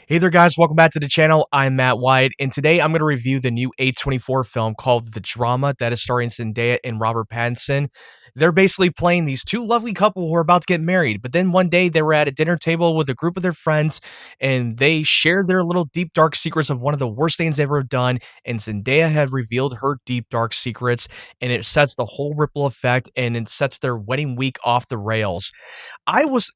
Hey there, guys. Welcome back to the channel. I'm Matt Wyatt, and today I'm going to review the new A24 film called The Drama that is starring Zendaya and Robert Pattinson. They're basically playing these two lovely couple who are about to get married, but then one day they were at a dinner table with a group of their friends, and they shared their little deep, dark secrets of one of the worst things they've ever done, and Zendaya had revealed her deep, dark secrets, and it sets the whole ripple effect, and it sets their wedding week off the rails. I was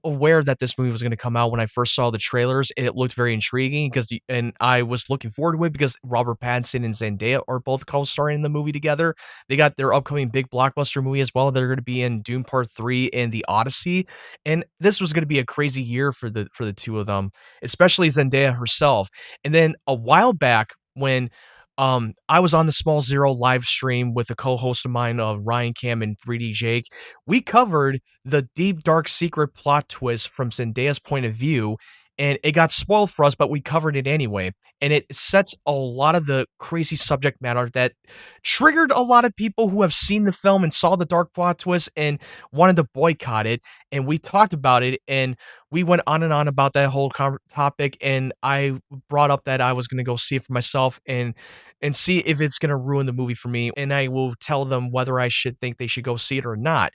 aware that this movie was gonna come out when I first saw the trailers, and it looked very intriguing and I was looking forward to it because Robert Pattinson and Zendaya are both co-starring in the movie together. They got their upcoming big blockbuster movie as well. They're gonna be in Dune Part 3 and The Odyssey, and this was gonna be a crazy year for the two of them, especially Zendaya herself. And then a while back when I was on the Small Zero live stream with a co-host of mine, Ryan Cam and 3D Jake. We covered the deep, dark secret plot twist from Zendaya's point of view, and it got spoiled for us, but we covered it anyway. And it sets a lot of the crazy subject matter that triggered a lot of people who have seen the film and saw the dark plot twist and wanted to boycott it. And we talked about it, and we went on and on about that whole topic. And I brought up that I was going to go see it for myself and see if it's going to ruin the movie for me. And I will tell them whether I should think they should go see it or not.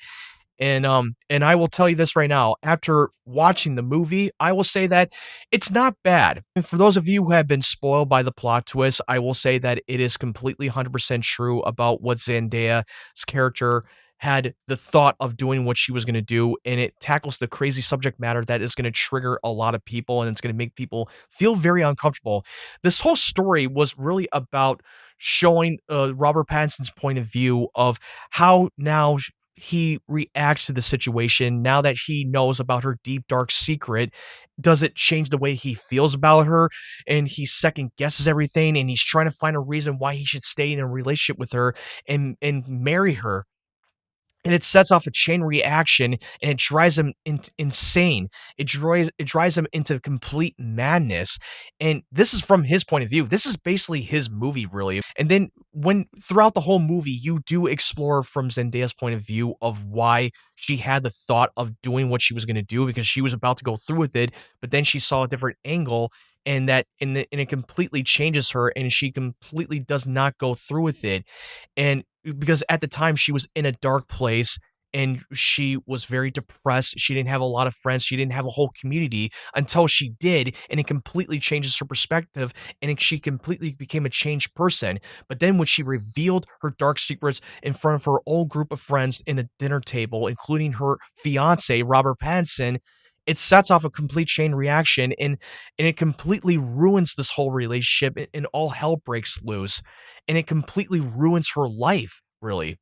And I will tell you this right now, after watching the movie, I will say that it's not bad. And for those of you who have been spoiled by the plot twist, I will say that it is completely 100% true about what Zendaya's character had the thought of doing what she was going to do, and it tackles the crazy subject matter that is going to trigger a lot of people, and it's going to make people feel very uncomfortable. This whole story was really about showing Robert Pattinson's point of view of how now he reacts to the situation now that he knows about her deep dark secret. Does it change the way he feels about her? And he second guesses everything, and he's trying to find a reason why he should stay in a relationship with her and marry her. And it sets off a chain reaction, and it drives him insane. It drives him into complete madness. And this is from his point of view. This is basically his movie, really. And then when throughout the whole movie, you do explore from Zendaya's point of view of why she had the thought of doing what she was going to do, because she was about to go through with it, but then she saw a different angle, and it completely changes her, and she completely does not go through with it. And because at the time she was in a dark place, and she was very depressed. She didn't have a lot of friends. She didn't have a whole community until she did, and it completely changes her perspective, and she completely became a changed person. But then when she revealed her dark secrets in front of her old group of friends in a dinner table, including her fiance, Robert Pattinson, it sets off a complete chain reaction, and it completely ruins this whole relationship, and all hell breaks loose, and it completely ruins her life, really.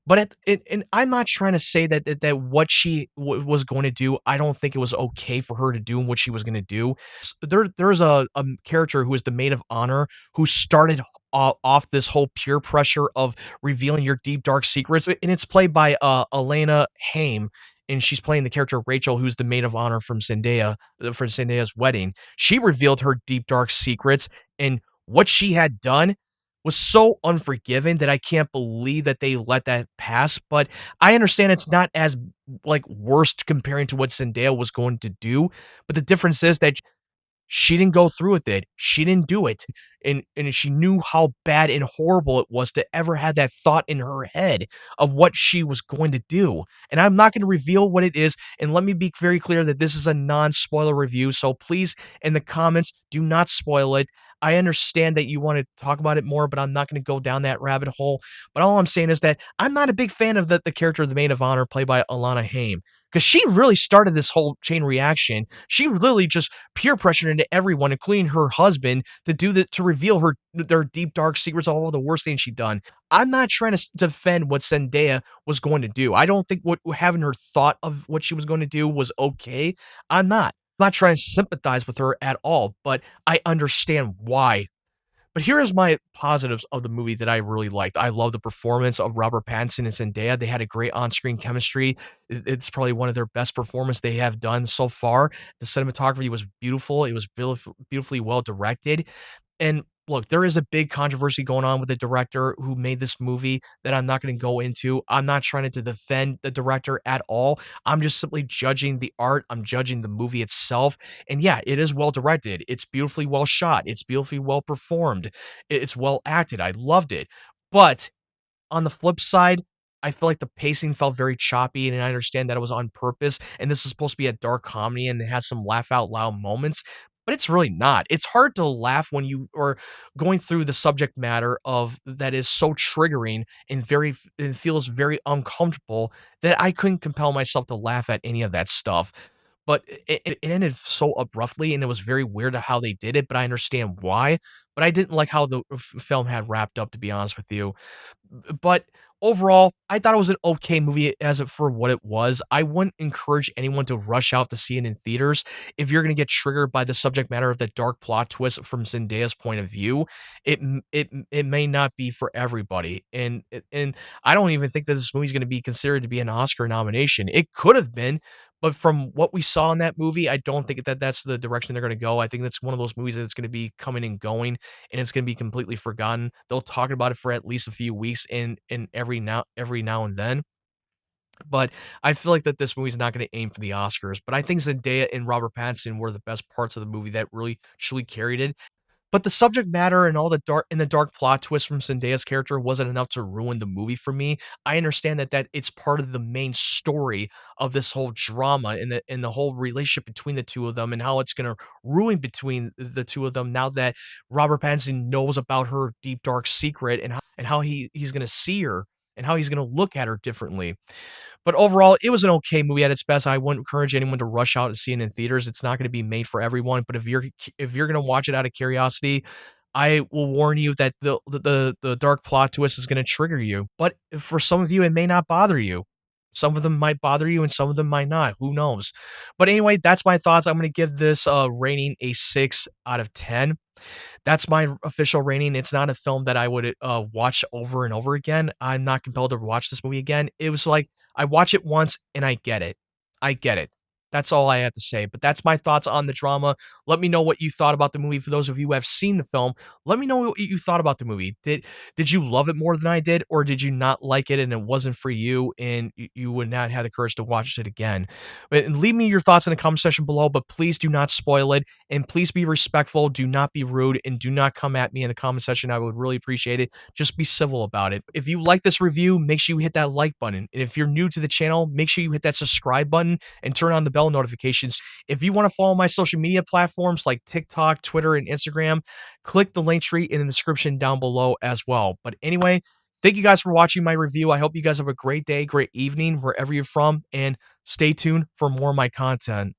But and I'm not trying to say that what she was going to do, I don't think it was okay for her to do what she was going to do. There's a character who is the maid of honor who started off this whole peer pressure of revealing your deep dark secrets, and it's played by Alana Haim. And she's playing the character Rachel, who's the maid of honor from Zendaya for Zendaya's wedding. She revealed her deep dark secrets, and what she had done was so unforgiving that I can't believe that they let that pass. But I understand it's not as like worst comparing to what Zendaya was going to do. But the difference is that she didn't go through with it. She didn't do it. And she knew how bad and horrible it was to ever have that thought in her head of what she was going to do. And I'm not going to reveal what it is. And let me be very clear that this is a non-spoiler review. So please, in the comments, do not spoil it. I understand that you want to talk about it more, but I'm not going to go down that rabbit hole. But all I'm saying is that I'm not a big fan of the character of the maid of honor played by Alana Haim, because she really started this whole chain reaction. She really just peer pressured into everyone, including her husband, to reveal their deep dark secrets, all of the worst things she'd done. I'm not trying to defend what Zendaya was going to do. I don't think what having her thought of what she was going to do was okay. I'm not. I'm not trying to sympathize with her at all, but I understand why. But here is my positives of the movie that I really liked. I love the performance of Robert Pattinson and Zendaya. They had a great on-screen chemistry. It's probably one of their best performances they have done so far. The cinematography was beautiful. It was beautifully well directed. And look, there is a big controversy going on with the director who made this movie that I'm not gonna go into. I'm not trying to defend the director at all. I'm just simply judging the art, I'm judging the movie itself, and yeah, it is well directed, it's beautifully well shot, it's beautifully well performed, it's well acted, I loved it, but on the flip side, I feel like the pacing felt very choppy, and I understand that it was on purpose, and this is supposed to be a dark comedy and it has some laugh out loud moments, but it's really not. It's hard to laugh when you are going through the subject matter of that is so triggering and very and feels very uncomfortable that I couldn't compel myself to laugh at any of that stuff. But it ended so abruptly, and it was very weird how they did it, but I understand why. But I didn't like how the film had wrapped up, to be honest with you. But overall, I thought it was an okay movie as for what it was. I wouldn't encourage anyone to rush out to see it in theaters. If you're gonna get triggered by the subject matter of the dark plot twist from Zendaya's point of view, it may not be for everybody. And I don't even think that this movie is gonna be considered to be an Oscar nomination. It could have been, but from what we saw in that movie, I don't think that that's the direction they're gonna go. I think that's one of those movies that's gonna be coming and going, and it's gonna be completely forgotten. They'll talk about it for at least a few weeks in every now and then. But I feel like that this movie's not gonna aim for the Oscars. But I think Zendaya and Robert Pattinson were the best parts of the movie that really truly carried it. But the subject matter and all the dark plot twist from Zendaya's character wasn't enough to ruin the movie for me. I understand that it's part of the main story of this whole drama and the whole relationship between the two of them and how it's gonna ruin between the two of them now that Robert Pattinson knows about her deep, dark secret and how he's gonna see her and how he's gonna look at her differently. But overall, it was an okay movie at its best. I wouldn't encourage anyone to rush out and see it in theaters. It's not gonna be made for everyone, but if you're gonna watch it out of curiosity, I will warn you that the dark plot twist is gonna trigger you. But for some of you, it may not bother you. Some of them might bother you and some of them might not. Who knows? But anyway, that's my thoughts. I'm gonna give this rating a 6 out of 10. That's my official rating. It's not a film that I would, watch over and over again. I'm not compelled to watch this movie again. It was like, I watch it once and I get it. I get it. That's all I have to say, but that's my thoughts on the drama. Let me know what you thought about the movie. For those of you who have seen the film, let me know what you thought about the movie. Did you love it more than I did, or did you not like it and it wasn't for you and you would not have the courage to watch it again? But leave me your thoughts in the comment section below, but please do not spoil it, and please be respectful, do not be rude, and do not come at me in the comment section. I would really appreciate it. Just be civil about it. If you like this review, make sure you hit that like button. And if you're new to the channel, make sure you hit that subscribe button and turn on the bell notifications. If you want to follow my social media platforms like TikTok, Twitter, and Instagram, click the link tree in the description down below as well. But anyway, thank you guys for watching my review. I hope you guys have a great day, great evening, wherever you're from, and stay tuned for more of my content.